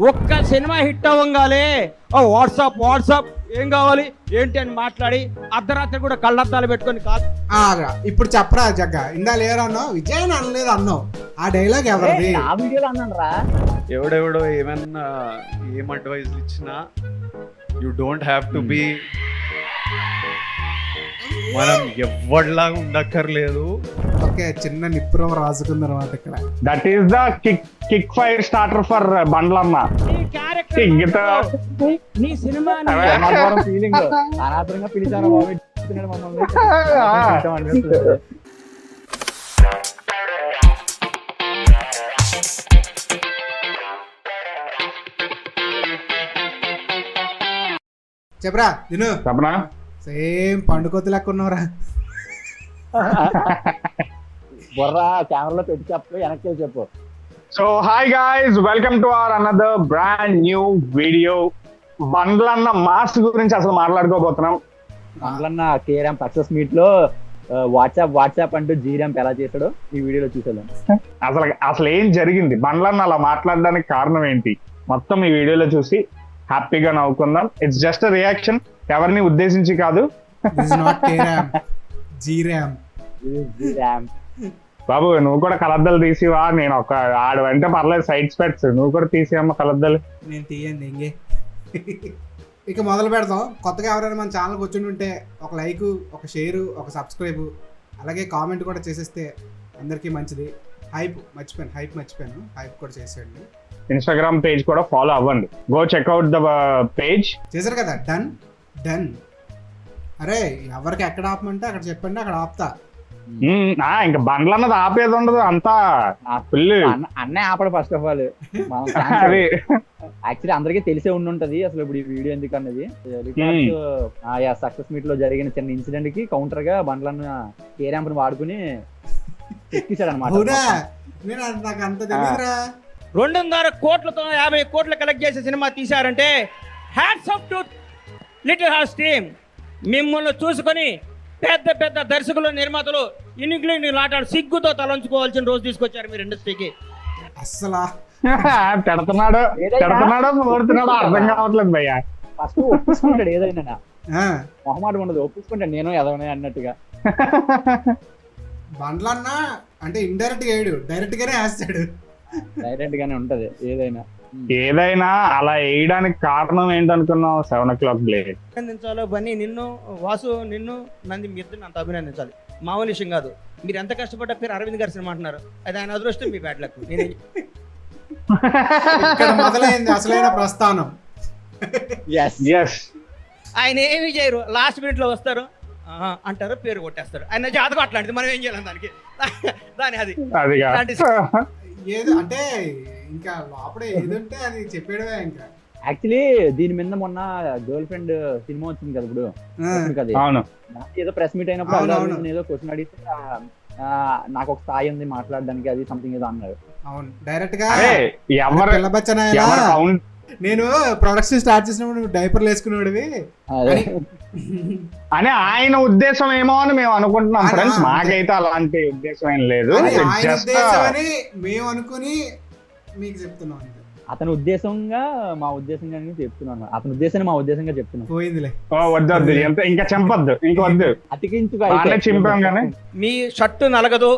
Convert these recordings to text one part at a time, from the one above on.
ఒక్క cinema hit అవ్వగానే WhatsApp ఏం కావాలి ఏంటి అని మాట్లాడి అర్ధరాత్రి కూడా కళ్ళద్దాలు పెట్టుకొని ఇప్పుడు చెప్పరా జగ్గ ఇందా లేరు అన్నావు విజయ్ అనలేదు అన్నావు ఆ డైలాగ్ ఎవరిది? ఆ వీడియోలో అన్నాను రా. ఎవడెవడో ఏమన్నా ఏం అడ్వైజ్ ఇచ్చినా you don't have to be మనం ఎవరిలాగా ఉండక్కర్లేదు. ఓకే, చిన్న నిప్పురం రాసుకుంది అనమాట ఇక్కడ. That is the kick fire starter for Bandlamma. నీ సినిమా ఫీలింగ్ అనాథరంగా పిలిచారు బాబు మమ్మల్ని. చెప్పరా దిను. చెప్పనా? సేమ్ పండుకొత్తి లెక్క ఉన్నావురా. బొర్రా కెమెరాలో పెట్టి చెప్పు, వెనక్కి చెప్పు. So hi guys, welcome to our another brand new video. Bandlanna mass గురించి అసలు మాట్లాడుకోబోతున్నాం. బండ్లన్న కేరామ్ సక్సెస్ మీట్ లో వాట్సాప్ అంటూ జీరాంప్ ఎలా చేశాడో ఈ వీడియోలో చూసేద్దాం. అసలు ఏం జరిగింది, బండ్లన్న అలా మాట్లాడడానికి కారణం ఏంటి, మొత్తం ఈ వీడియోలో చూసి హ్యాపీగా నవ్వుకుందాం. ఇట్స్ జస్ట్ రియాక్షన్, ఎవరిని ఉద్దేశించి కాదు. బాబు నువ్వు కూడా కలద్దలు తీసివా? నేను ఒక ఆడు అంటే పర్లేదు, సైడ్ స్పెట్స్ నువ్వు కూడా తీసేయమ్మ కలద్దలు. నేను తీయండి ఇంకే. ఇక మొదలు పెడతాం. కొత్తగా ఎవరైనా మన ఛానల్కి వచ్చి ఉంటే ఒక లైక్, ఒక షేరు, ఒక సబ్స్క్రైబ్, అలాగే కామెంట్ కూడా చేసేస్తే అందరికీ మంచిది. హైప్ మర్చిపోయాను, హైప్ కూడా చేసేయండి. ఇన్స్టాగ్రామ్ పేజ్ కూడా ఫాలో అవ్వండి. Go checkout the page. చేశారు కదా, డన్. అరే ఎవరికి ఎక్కడ ఆపమంటే అక్కడ చెప్పండి, అక్కడ ఆపుతా. ఇంకా బండ్లు అన్నది ఆపేది ఉండదు, అంతా ఫుల్ అన్నే ఆపడు. ఫస్ట్ ఆఫ్ ఆల్ యాక్చువల్లీ అందరికీ తెలిసే ఉండుంటది అసలు ఇప్పుడు ఈ వీడియో ఎందుకు అన్నది. సక్సెస్ మీట్ లో జరిగిన చిన్న ఇన్సిడెంట్ కి కౌంటర్ గా బండ్లన్న కేరాంప్ ని వాడుకుని ఎక్కిసాడు అనమాట. 2.5 కోట్లతో 50 కోట్లు కలెక్ట్ చేసే సినిమా తీశారంటే hats off to little hearts team. మిమ్మల్ని చూసుకొని పెద్ద దర్శకులు, నిర్మాతలు ఇంగ్లీష్ ఆటలు సిగ్గుతో తలంచుకోవాల్సిన రోజు తీసుకొచ్చారు మీరు ఇండస్ట్రీకి. అస్సలా పెడుతున్నాడు అర్థం కావట్లేదు భయ్య. ఫస్ట్ ఒప్పించుకుంటాడు ఏదైనా, మొహమాట ఉండదు, ఒప్పించుకుంటాడు నేను ఎదవనే అన్నట్టుగా. బండ్లన్నా అంటే ఇండైరెక్ట్ గా వేయడు, డైరెక్ట్ గానే వేస్తాడు. డైరెక్ట్ గానే ఉంటది ఏదైనా అలా వేయడానికి కారణం ఏంటనుకున్నావు? 7 o'clock బ్లేడ్ అభినందించాలో బన్నీ, నిన్ను వాసు, నిన్ను నంది, మీ ఇద్దరిని అంత అభినందించాలి. మామూలు విషయం కాదు. మీరు ఎంత కష్టపడ్డ పేరు అరవింద్ గారి సినిమా అంటున్నారు, అది ఆయన అదృష్టం, మీ బ్యాడ్ లక్. ఇక్కడ మొదలైంది అసలైన ప్రస్థానం. ఆయన ఏమి చేయరు, లాస్ట్ మినిట్ లో వస్తారు అంటారు, పేరు కొట్టేస్తారు. ఆయన జాతకం అట్లాంటిది, మనం ఏం చేయాలి దాని అది ఏదో అంటే ఇంకా లోపల ఏదంటే అది చెప్పేయడమే. ఇంకా యాక్చువల్లీ దీని మీద మొన్న గర్ల్ ఫ్రెండ్ సినిమా వచ్చింది కదా ఇప్పుడు, ఏదో ప్రెస్ మీట్ అయినప్పుడు ఏదో క్వశ్చన్ అడిగితే నాకు ఒక స్థాయి ఉంది మాట్లాడడానికి, అది సంథింగ్ ఏదో అన్నారు. అవును, డైరెక్ట్ గా నేను ప్రొడక్షన్ స్టార్ట్ చేసినప్పుడు నువ్వు డైపర్లు వేసుకునేవాడివి అని ఆయన ఉద్దేశం ఏమో అని మేము అనుకుంటున్నాం ఫ్రెండ్స్. మాకైతే అలాంటి ఉద్దేశం ఏం లేదు, మేము అనుకుని మీకు చెప్తున్నాం. అతని ఉద్దేశంగా మా ఉద్దేశంగా చెప్తున్నాను, అతని ఉద్దేశాన్ని మా ఉద్దేశంగా చెప్తున్నాను. పోయిందిలే, వద్దు ఇంకా చంపద్దు, ఇంక వద్దు, చింపాం కానీ. మీ షర్టు నలగదు,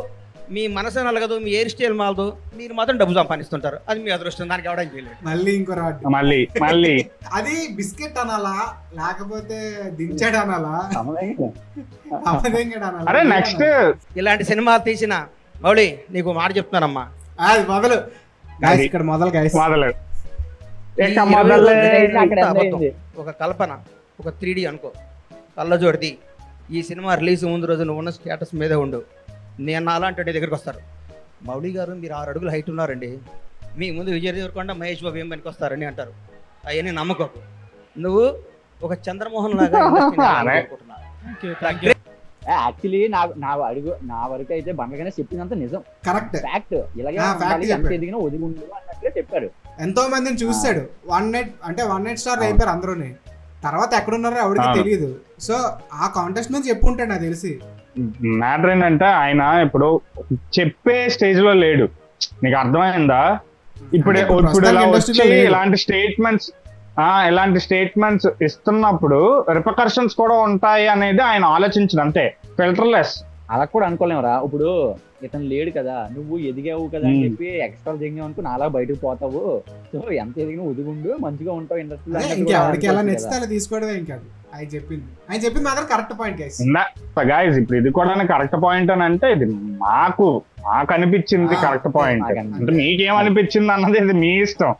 మీ మనసు నలగదు, మీ హెయిర్ స్టైల్ మాలదు, మీరు మాత్రం డబ్బు సంపాదిస్తుంటారు, అది మీ అదృష్టం. దానికి ఎవడం చేయలేదు. మళ్ళీ ఇంకో రాడు, మళ్ళీ అది బిస్కెట్ అనాలా లేకపోతే దించాడు అనాలా? అరే నెక్స్ట్ ఇలాంటి సినిమా తీసిన మౌళి నీకు మాట చెప్తున్నానమ్మా, అది మొదలు ఇక్కడ మొదలు ఒక కల్పన, ఒక 3D అనుకో, కళ్ళజోడిది. ఈ సినిమా రిలీజ్ ముందు రోజు నువ్వు ఉన్న స్టేటస్ మీదే ఉండు. నేను అలాంటి దగ్గరికి వస్తారు, మౌళి గారు మీరు 6 అడుగులు హైట్ ఉన్నారండి, మీ ముందు విజయ్ దేవరకొండ, మహేష్ బాబు ఏం పనికి వస్తారని అంటారు. అవన్నీ నమ్మకం. నువ్వు ఒక చంద్రమోహన్ లాగా యాక్చువల్లీ నా వరకు అయితే బండ్లగానే చెప్పిందంత నిజం, కరెక్ట్ ఫ్యాక్ట్. ఇలాగే ఎదిగినా ఒదిగి ఉండు అన్నట్టుగా చెప్పారు. ఎంతో మందిని చూస్తాడు. 1 night స్టార్ అయిపోయారు అందరూని. తర్వాత ఎక్కడున్నారో ఎవరికి తెలియదు. సో ఆ కాంటెస్ట్ నుంచి చెప్పుంటాడు నాకు తెలిసి. మ్యాటర్ ఏంటంటే ఆయన ఇప్పుడు చెప్పే స్టేజ్ లో లేడు, నీకు అర్థమైందా? ఇప్పుడు అంటే ఇప్పుడు ఇప్పుడు ఇలా ప్రస్తుతానికి వచ్చి industry లో లేదు. ఇలాంటి స్టేట్మెంట్స్ ఇస్తున్నప్పుడు రిపకర్షన్స్ కూడా ఉంటాయి అనేది ఆయన ఆలోచించడు, అంతే, ఫిల్టర్లెస్. అలా కూడా అనుకోలేమురా. ఇప్పుడు ఇతను లేడు కదా, నువ్వు ఎదిగావు కదా అని చెప్పి ఎక్స్ట్రా దిగావు అనుకో నాలా బయటకు పోతావు. సో ఎంత ఎదిగినా ఉదిగుండు, మంచిగా ఉంటావు ఇండస్ట్రీలో. ఇంకెవరికి ఎలా నచ్చితే అలా తీసుకోవడమే. ఇంకా ఆయన చెప్పింది మాత్రం కరెక్ట్ పాయింట్ గైస్. గాయస్ ఇప్పుడు ఇది కూడా కరెక్ట్ పాయింట్ అని అంటే ఇది మాకు అనిపించింది కరెక్ట్ పాయింట్. అంటే మీకేమనిపించింది అన్నది ఇది మీ ఇష్టం,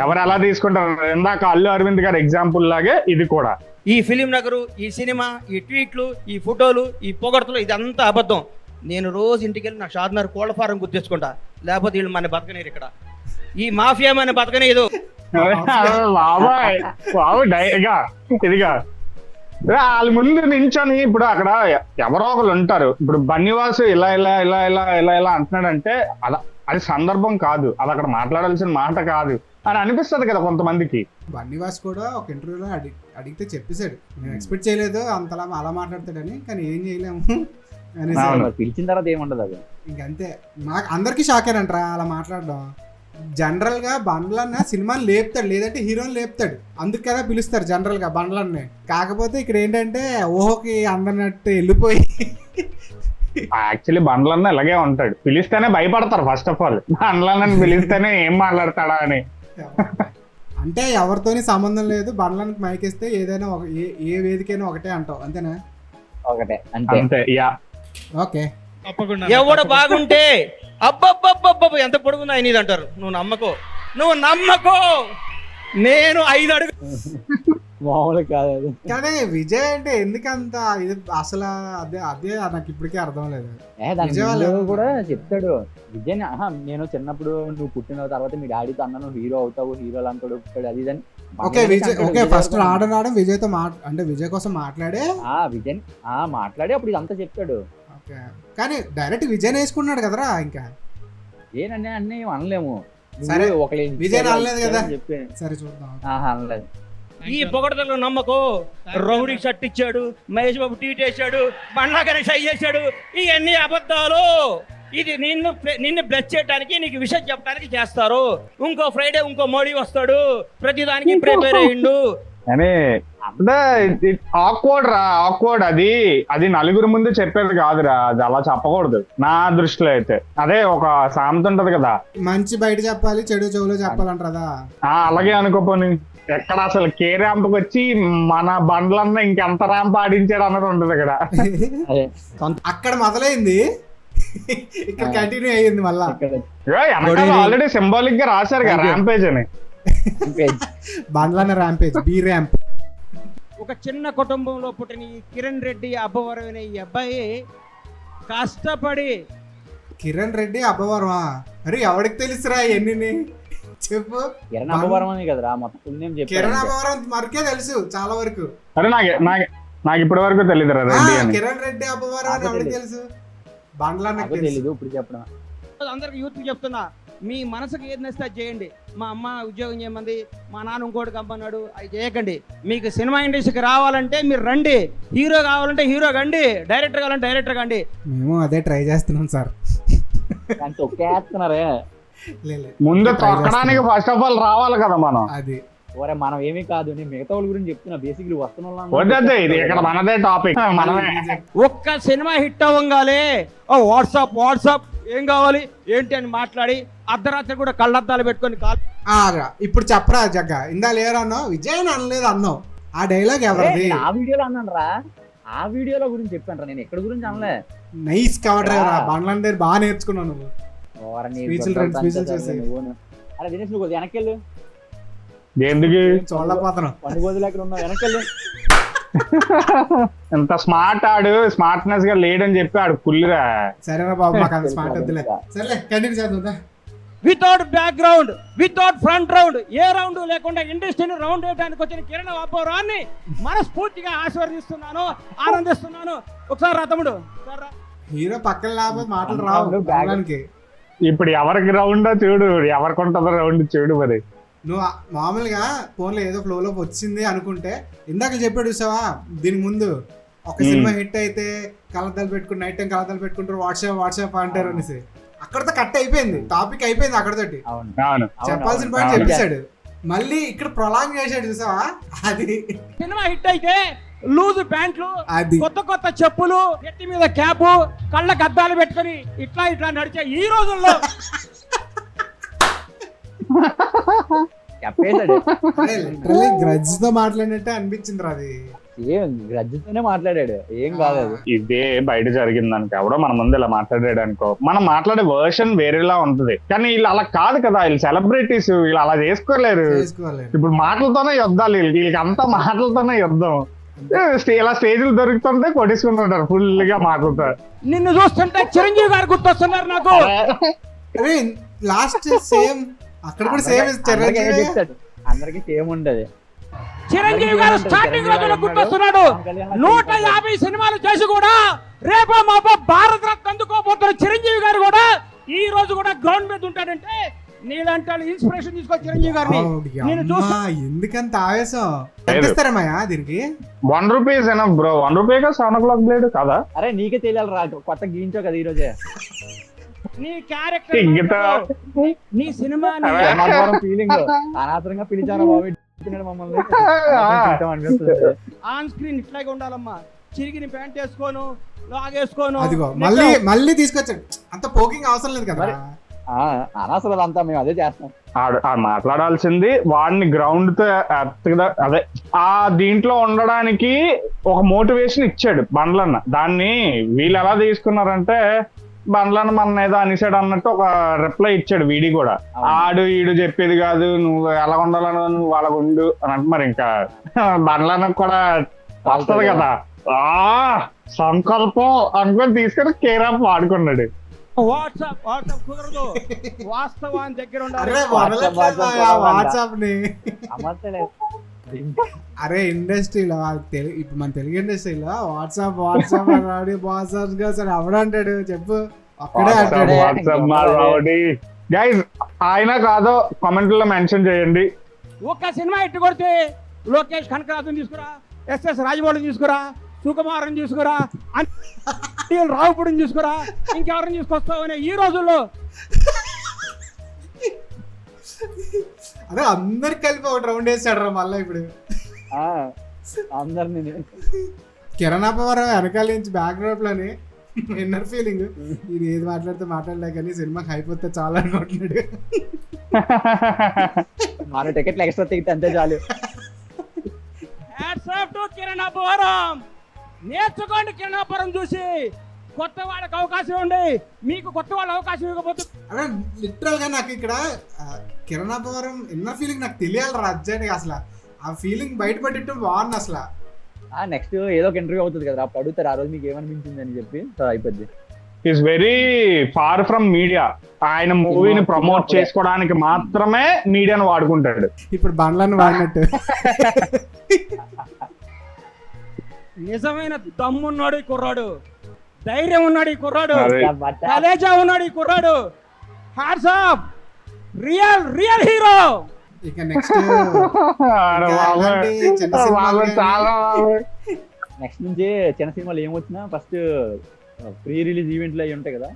ఎవరు ఎలా తీసుకుంటారు. ఇందాక అల్లు అరవింద్ గారు ఎగ్జాంపుల్ లాగే ఇది కూడా. ఈ ఫిలిం నగరు, ఈ సినిమా, ఈ ట్వీట్లు, ఈ ఫోటోలు, ఈ పొగడతలు ఇదంతా అబద్ధం. నేను రోజు ఇంటికి వెళ్ళి నా షాద్నగర్ కోళ్ల ఫారం గుర్తించుకుంటా, లేకపోతే వీళ్ళు మన బతకనేరు. ఇక్కడ ఈ మాఫియా మన బతకనేదు. ఇదిగా వాళ్ళ ముందు నించొని ఇప్పుడు అక్కడ ఎవరో ఒకరు ఉంటారు. ఇప్పుడు బన్నీవాసు ఇలా ఇలా ఇలా ఇలా ఇలా ఇలా అంటున్నాడంటే అది సందర్భం కాదు, అది అక్కడ మాట్లాడాల్సిన మాట కాదు అని అనిపిస్తుంది కదా కొంతమందికి. బన్నీవాస్ కూడా ఒక ఇంటర్వ్యూలో అడిగితే చెప్పేశాడు, నేను ఎక్స్పెక్ట్ చేయలేదు అంతలా అలా మాట్లాడతాడని, కానీ ఏం చేయలేము అని. పిలిచిన తర్వాత ఏముండదు అది. ఇంకంతే, నాకు అందరికీ షాక్ అంటారా అలా మాట్లాడడం. జనరల్ గా బండ్లన్న సినిమాని లేపుతాడు, లేదంటే హీరోని లేపుతాడు, అందుకు కదా పిలుస్తారు జనరల్ గా బండ్లన్నే. కాకపోతే ఇక్కడ ఏంటంటే ఓహోకి అందరినట్టు వెళ్ళిపోయి యాక్చువల్లీ బండ్లన్న ఇలాగే ఉంటాడు, పిలిస్తేనే భయపడతారు ఫస్ట్ ఆఫ్ ఆల్. బండ్లన్న పిలిస్తేనే ఏం మాట్లాడతాడా అని. అంటే ఎవరితోని సంబంధం లేదు, బండ్లకి మైకేస్తే ఏదైనా ఏ వేదికైనా ఒకటే అంటావు, అంతేనా? ఒకటే అంతే. ఓకే, ఎవడు బాగుంటే అబ్బబ్బబ్బబ్బ ఎంత పొడుగుందా ఆయన ఇది అంటారు. నువ్వు నమ్మకో నేను 5 అడుగు మామూలు కాదు అది. కానీ విజయ్ అంటే ఎందుకంత ఇది అసలు అదే నాకు ఇప్పటికే అర్థం లేదు. విజయ్ కూడా చెప్తాడు, విజయ్ నేను చిన్నప్పుడు నువ్వు పుట్టిన తర్వాత మీ డాడీతో అన్న నువ్వు హీరో అవుతావు, హీరో అంటాడు అది అని. ఓకే ఫస్ట్ రావడం విజయ్ తో అంటే విజయ్ కోసం మాట్లాడే విజయ్ మాట్లాడి అప్పుడు ఇదంతా చెప్తాడు. కానీ డైరెక్ట్ విజయ్ వేసుకున్నాడు కదరా. ఇంకా ఏనన్నా అన్నీ అనలేము. సరే ఒక విజయ్ అనలేదు కదా, సరే చూద్దాం. అనలేదు. ఈ పొగడతలు నమ్మకో. రౌడీ షర్ట్ ఇచ్చాడు, మహేష్ బాబు ట్వీట్ చేశాడు, బండ్లా గణేష్ చేశాడు, ఇవన్నీ అబద్ధాలు. ఇది నిన్ను బ్లెస్ చేయడానికి, నీకు విషయం చెప్పడానికి చేస్తారు. ఇంకో ఫ్రైడే ఇంకో మోడీ వస్తాడు, ప్రతిదానికి ప్రిపేర్ అయ్యిండు అని. అంటే ఆక్వర్డ్ అది నలుగురు ముందు చెప్పేది కాదురా, అది అలా చెప్పకూడదు నా దృష్టిలో అయితే. అదే ఒక సామెత ఉంటది కదా, మంచి బయట చెప్పాలి, చెడు చెవులో చెప్పాలంటారా. అలాగే అనుకోపోని ఎక్కడ అసలు కే ర్యాంప్కి వచ్చి మన బండ్లన్నా ఇంకెంత ర్యాంప్ ఆడించాడు అన్నది ఉంటది ఇక్కడ. అక్కడ మొదలైంది, ఇక్కడ కంటిన్యూ అయ్యింది మళ్ళా. ఆల్రెడీ సింబాలిక్ గా రాశారు కదా ర్యాంపేజ్ అని. బండ్లన్న ర్యాంపేజ్, బి ర్యాంప్. ఒక చిన్న కుటుంబంలో పుట్టిన ఈ కిరణ్ రెడ్డి అబ్బవరం అనే ఈ అబ్బాయి కష్టపడి. కిరణ్ రెడ్డి అబ్బవరమా? అరే ఎవరికి తెలుసురా ఎన్ని చెప్పు. కిరణ్ అబ్బవరం అని కదరా మొత్తం నేమ్ చెప్పు. కిరణ్ అబ్బవరం మరికే తెలుసు చాలా వరకు. అరే నాకు ఇప్పటి వరకు తెలియదు రెడ్డి అని. కిరణ్ రెడ్డి అబ్బవరం అని ఎవరికి తెలుసు? బండ్లన్నకి తెలీదు. ఇప్పుడు చెప్పడం అందరికి యూత్ చెప్తున్నా, మీ మనసుకు ఏది నచ్చితే అది చేయండి. మా అమ్మ ఉద్యోగం చేయమంది, మా నాన్న ఇంకోటి కంపన్నాడు, అవి చేయకండి. మీకు సినిమా ఇండస్ట్రీకి రావాలంటే మీరు రండి, హీరో కావాలంటే హీరో కండి, డైరెక్టర్ కావాలంటే డైరెక్టర్ కండి. మేము అదే ట్రై చేస్తున్నాం సార్. తొక్కేస్తున్నారే. ముందు తొక్కడానికి ఫస్ట్ ఆఫ్ ఆల్ రావాలి కదా మనం. అది ఓరే మనం ఏమీ కాదు, నేను మిగతా వాళ్ళ గురించి చెప్తున్నా. బేసిక్లీ వద్దే, ఇది ఇక్కడ మనదే టాపిక్. ఒక్క సినిమా హిట్ అవ్వగానే వాట్సాప్ ఏం కావాలి ఏంటి అని మాట్లాడి అర్ధరాత్రి కూడా కళ్ళద్దాలు పెట్టుకొని ఇప్పుడు చెప్పరా జగ్గ, ఇందా లేరన్నావు, విజయ్ అనలేదు అన్నావు. ఆ డైలాగ్ ఎవరిది? ఆ వీడియోలో అన్నాను రా, ఆ వీడియోలో గురించి చెప్పాను రా, నేను ఎక్కడ గురించి అనలే. నైస్ కవర్ డ్రైవర్, బండ్ల దగ్గర బాగా నేర్చుకున్నావు నువ్వు. అరే దినేష్ నువ్వు వెనకెళ్ళు, ఎందుకు చూడలేకపోతున్నావు, పండుగోజులు ఎక్కడ ఉన్నావు, వెనకెళ్ళు. ఎంత స్మార్ట్ ఆడు, స్మార్ట్నెస్ గా లేడని చెప్పి ఆడు కుళ్ళురా. సరేనా బాబు, మాకు అంత స్మార్ట్ వద్దులే. సరేలే కంటిన్యూ చేద్దాం. Without background, without front round, ఏ రౌండ్ లేకుండా ఇండస్ట్రీని రౌండ్ వేయడానికి వచ్చిన కిరణ్ అబ్బవరాన్ని మనస్ఫూర్తిగా ఆశీర్వదిస్తున్నాను, ఆనందిస్తున్నాను. ఒకసారి రా తమ్ముడు. హీరో పక్కన లేకపోతే మాటలు రావు. ఇప్పుడు ఎవరికి రౌండో చూడు, ఎవరికి ఉంటుందో రౌండ్ చూడు. మరి నువ్వు మామూలుగా ఫోన్లో ఏదో ఫ్లోలో వచ్చింది అనుకుంటే, ఇందాక చెప్పాడు చూసావా దీనికి ముందు, ఒక సినిమా హిట్ అయితే కలద్దాలు పెట్టుకుని నైట్ టైం కలద్దాలు పెట్టుకుంటారు, వాట్సాప్ అంటారు అనేసి. అక్కడతో కట్ అయిపోయింది, టాపిక్ అయిపోయింది అక్కడతోటి. అవును అవును చెప్పాల్సిన పాయింట్ చెప్పేశాడు, మళ్ళీ ఇక్కడ ప్రొలాంగ్ చేశాడు చూసావా. అది సినిమా హిట్ అయితే లూజ్ ప్యాంట్లు, అది కొత్త చెప్పులు, నెత్తి మీద క్యాప్, కళ్ళకి అద్దాలు పెట్టుకొని ఇట్లా నడిచే ఈ రోజుల్లో చెప్పేశాడు. గ్రడ్జ్ తో మాట్లాడినట్టే అనిపించింది రా అది. ఏం గ్రజ్జతోనే మాట్లాడాడు, ఏం కాదు అది. ఇదే బయట జరిగింది అనుకో, ఎవడో మన ముందు ఇలా మాట్లాడాడు అనుకో, మనం మాట్లాడే వర్షన్ వేరేలా ఉంటది. కానీ వీళ్ళు అలా కాదు కదా, వీళ్ళు సెలబ్రిటీస్, వీళ్ళు అలా చేసుకోలేరు. ఇప్పుడు మాటలతోనే యుద్ధాలు, వీళ్ళకి అంతా మాటలతోనే యుద్ధం. ఇలా స్టేజ్లు దొరుకుతుంటే కొట్టేసుకుంటుంటారు ఫుల్ గా మాటలతో. నిన్ను చూస్తుంటే చిరంజీవి గారు గుర్తొస్తున్నారు నాకు. అరే లాస్ట్ సేమ్ అక్కడ కూడా సేమ్ చిరంజీవి, అందరికి సేమ్ ఉంటది. చిరంజీవి గారు స్టార్టింగ్ రోజుల్లో గుర్తొస్తున్నాడు. 150 సినిమాలు చేసి కూడా రేపో మాపో భారత రత్న అందుకోబోతున్న చిరంజీవి గారు కూడా ఈ రోజు కూడా గ్రౌండ్ మీద ఉంటాడంటే నీలాంటి ఇన్స్పిరేషన్ తీసుకో చిరంజీవి గారిని. నేను చూస్తా. ఎందుకంత ఆవేశం కనిపిస్తారమ్మా దీనికి. ₹1 ఎనఫ్ బ్రో, ₹1 7 o'clock బ్లేడ్ కదా. అరే నీకే తెలియాలి రా, కొత్త గీయించావు కదా ఈ రోజే. నీ క్యారెక్టర్, నీ సినిమా ఫీలింగ్ అనవసరంగా పిలిచారా బాబు మమ్మల్ని. ఆన్ స్క్రీన్ ఇట్లాగే ఉండాలమ్మా. చిరిగిన ప్యాంట్ వేసుకోను, లాగేసుకోను. అదిగో మళ్ళీ తీసుకొచ్చాడు, అంత పోకింగ్ అవసరం లేదు కదా. అనవసరం అంతా, మేము అదే చేస్తాం. మాట్లాడాల్సింది వాడిని గ్రౌండ్ తో అదే ఆ దీంట్లో ఉండడానికి ఒక మోటివేషన్ ఇచ్చాడు బండ్లన్న. దాన్ని వీళ్ళు ఎలా తీసుకున్నారంటే, బండ్లను మన ఏదో అనిసాడు అన్నట్టు ఒక రిప్లై ఇచ్చాడు వీడి కూడా. ఆడు ఈడు చెప్పేది కాదు, నువ్వు ఎలా ఉండాలను నువ్వు అలా ఉండు అని అంటే, మరి ఇంకా బండ్లను కూడా వస్తుంది కదా. సంకల్పం అనుకొని తీసుకొని కేరాప్ వాడుకున్నాడు. వాట్సాప్ కుదరదు, వాస్తవాన్ని దగ్గర ఉండాలి. వాట్సాప్ ని అరే ఇండస్ట్రీలో ఇప్పుడు మన తెలుగు ఇండస్ట్రీలో వాట్సాప్ అన్నాడు, వాట్సాప్ గా సరే అవడంటాడు చెప్పు, అక్కడే అంటాడు. గైస్ ఆయన కాదో కామెంట్ లో మెన్షన్ చేయండి. ఒక సినిమా ఇట్టు కొడితే లోకేష్ కనకరాజుని తీసుకురా, ఎస్ఎస్ రాజమౌళిని తీసుకురా, సుకుమార్ని తీసుకురా, రావుపూడిని తీసుకురా, ఇంకెవరిని తీసుకొస్తావు అనే ఈ రోజుల్లో అదే అందరికి కలిపి ఒక రౌండ్ వేసాడు రా మళ్ళీ. ఇప్పుడు అందరినీ కిరణాపవరం వెనకాల నుంచి బ్యాక్ డ్రాప్ లోని ఇన్నర్ ఫీలింగ్, ఇది ఏది మాట్లాడలే కానీ సినిమాకి అయిపోతే చాలా అనుకుంటున్నాడు. మన టికెట్లు ఎక్స్ట్రా తెగితే అంతే చాలు. కిరణాపురం నేర్చుకోండి, కిరణాపురం చూసి కొత్త వాళ్ళకి అవకాశం ఉండి మీకు కొత్త వాళ్ళ అవకాశం ఇవ్వకపోతే. అదే లిటరల్ గా నాకు ఇక్కడ కిరణాపవరం ఇన్నర్ ఫీలింగ్ నాకు తెలియాలి రాజ్యానికి. అసలు ఆ ఫీలింగ్ బయటపడేట్టు బాగుంది అసలు. నెక్స్ట్ ఏదో ఒక ఇంటర్వ్యూ అవుతుంది కదా, అప్పుడు అడుగుతారు ఆ రోజు మీకు ఏమనిపించింది అని చెప్పి, అయిపోద్ది. Is very far from media. ఆయన మూవీని ప్రమోట్ చేసుకోవడానికి మాత్రమే మీడియాను వాడుకుంటాడు. ఇప్పుడు బండ్లను వాడినట్టు. నిజమైన దమ్మున్నాడు ఈ కుర్రాడు, ధైర్యం ఉన్నాడు ఈ కుర్రాడు, కలేజా ఉన్నాడు ఈ కుర్రాడు. Hats off, real hero. ఇక నెక్స్ట్ నుంచి చిన్న సినిమాలు ఏమొచ్చినా ఫస్ట్ ప్రీ రిలీజ్ ఈవెంట్లు అవి ఉంటాయి కదా,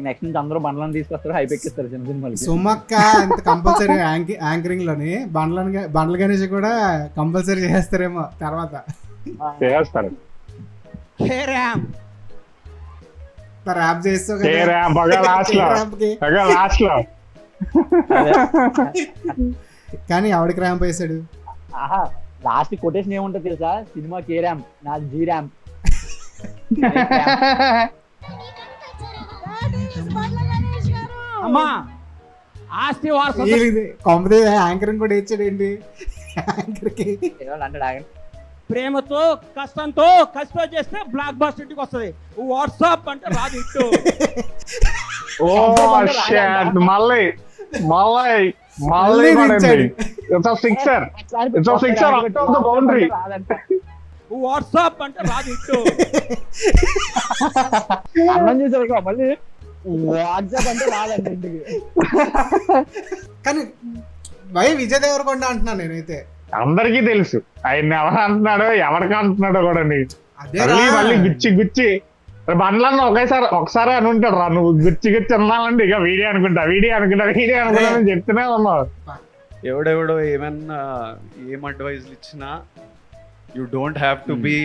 నెక్స్ట్ నుంచి అందరూ బండ్లను తీసుకొస్తారు, హైప్ ఎక్కిస్తారు చిన్న సినిమాలు. సుమక్క ఇంత కంపల్సరీ యాంకరింగ్ లోని బండ్ల గణేష్ కూడా కంపల్సరీ చేస్తారేమో తర్వాత. చేస్తారు ర్యాప్ చేస్తావు కానీ ఆవిడకి ర్యాంప్ వేసాడు. లాస్ట్ కొటేషన్ ఏముంటుంది తెలుసా, సినిమా కే ర్యాంప్, నా జీ ర్యాంప్. అమ్మా ఆస్తి కాంపిటీ యాంకరింగ్ కూడా ఇచ్చాడు ఏంటి యాంకర్కి. అంటాడు ప్రేమతో కష్టంతో కష్టం చేస్తే బ్లాక్ బాస్టర్ ఇంటికి వస్తుంది. వాట్సాప్ అంటే రాదు ఇట్టు. వాట్సాప్ అంటే రాదు ఇట్టు. అన్నం చేసారు మళ్ళీ వాట్సాప్ అంటే రాదండి ఇంటికి. కానీ విజయ్ దేవరకొండ అంటున్నాను నేనైతే. అందరికీ తెలుసు ఆయన ఎవరు అంటున్నాడో ఎవరికి అంటున్నాడో కూడా. మళ్ళీ గుచ్చి బండ్లన్న ఒకసారి అని ఉంటాడు రా, నువ్వు గుచ్చి అన్నానండి ఇక వీడియో అనుకుంటా అని చెప్తూనే ఉన్నావు. ఎవడెవడో ఏమన్నా ఏం అడ్వైజ్లు ఇచ్చినా you don't have to be,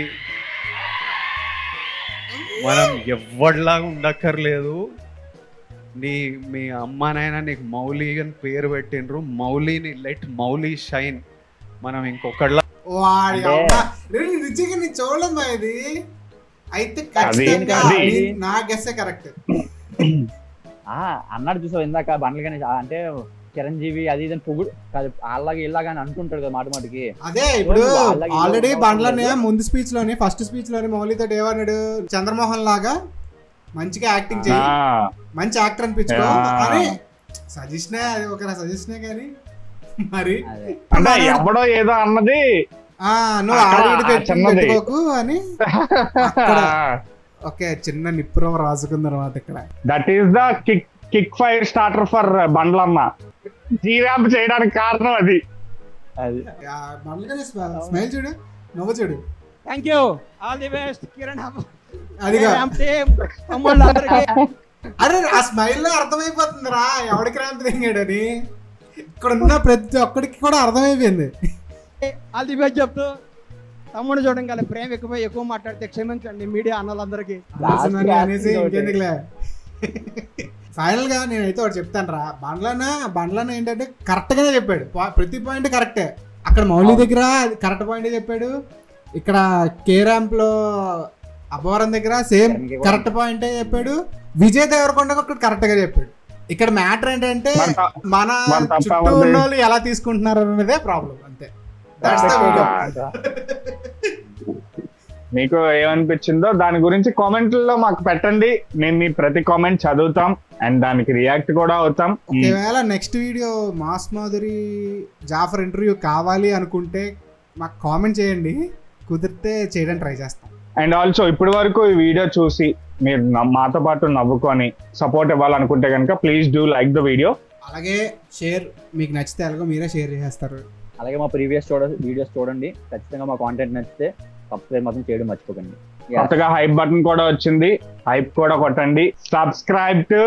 మనం ఎవరిలాగా ఉండక్కర్లేదు. మీ అమ్మానైనా నీకు మౌలి అని పేరు పెట్టిండ్రు, మౌలిని లెట్ మౌలి షైన్. మనం ఇంకొకళ్ళ వాడి అమ్మ. నిజంగా నేను చూడలేదు బా ఇది. అయితే ఖచ్చితంగా నా గెస్సే కరెక్ట్. అన్నాడు చూసావు ఇందాక బండ్లు కానీ, అంటే చిరంజీవి అది ఇది పొగుడు అలాగే ఇలాగా అని అంటుంటాడు కదా మాట మాటకి. అదే ఇప్పుడు ఆల్రెడీ బండ్లనే ముందు స్పీచ్ లోని ఫస్ట్ స్పీచ్ లోని మౌలితో ఏమన్నాడు, చంద్రమోహన్ లాగా మంచిగా యాక్టింగ్ చేయి, మంచి యాక్టర్ అనిపించుకో అని సజెషనే. అది ఒక సజెషనే కానీ మరి అంటే ఎవడో ఏదో అన్నది నువ్వు ఆడి పెట్టుకోకు అని ఓకే చిన్న నిప్పురవ రాసుకుంది అనమాట ఇక్కడ. That is the kick fire starter for Bandlanna. జీరాంప్ చేయడానికి కారణం అది. స్మైల్ చూడు, నవ్వు చూడు. Thank you, all the best Kiran. అదిగా అరే ఆ స్మైల్ లో అర్థమైపోతుంది రా ఎవడికి ర్యాంప్ తెంగాడని. ఇక్కడ ఉన్న ప్రతి ఒక్కడికి కూడా అర్థమైపోయింది. ఆల్ ది బెస్ట్ చెప్తూ తమ్ముడు చూడడం కదా ప్రేమ ఎక్కువ మాట్లాడితే క్షమించండి మీడియా అన్నలందరికీ అనేసి ఇంకెందుకులే. ఫైనల్ గా నేనైతే ఒకటి చెప్తాను రా, బండ్లన ఏంటంటే కరెక్ట్ గానే చెప్పాడు, ప్రతి పాయింట్ కరెక్టే. అక్కడ మౌలి దగ్గర కరెక్ట్ పాయింట్ చెప్పాడు, ఇక్కడ కే ర్యాంప్ లో అబ్బవరం దగ్గర సేమ్ కరెక్ట్ పాయింటే చెప్పాడు, విజయ్ దేవరకొండ ఒకటి కరెక్ట్ గా చెప్పాడు. ఇక్కడ మ్యాటర్ ఏంటంటే మన చుట్టూ ఉన్న వాళ్ళు ఎలా తీసుకుంటున్నారు అనేదే ప్రాబ్లం, అంతే. మీకు ఏమనిపించిందో దాని గురించి కామెంట్లలో మాకు పెట్టండి, మేము మీ ప్రతి కామెంట్ చదువుతాం అండ్ దానికి రియాక్ట్ కూడా అవుతాం. ఒకవేళ next video mass Madhuri Jafar interview కావాలి అనుకుంటే మాకు కామెంట్ చేయండి, కుదిరితే చేయడానికి ట్రై చేస్తాం. అండ్ ఆల్సో ఇప్పటి వరకు ఈ వీడియో చూసి మీరు మాతో పాటు నవ్వుకొని సపోర్ట్ ఇవ్వాలనుకుంటే కనుక please do like the video. అలాగే షేర్, మీకు నచ్చితే అలాగే మీరే షేర్ చేసేస్తారు. అలాగే మా ప్రీవియస్ వీడియోస్ చూడండి, ఖచ్చితంగా మా కాంటెంట్ నచ్చితే సబ్స్క్రైబ్ మాత్రం చేయడం మర్చిపోకండి. కొత్తగా హైప్ బటన్ కూడా వచ్చింది, హైప్ కూడా కొట్టండి. Subscribe to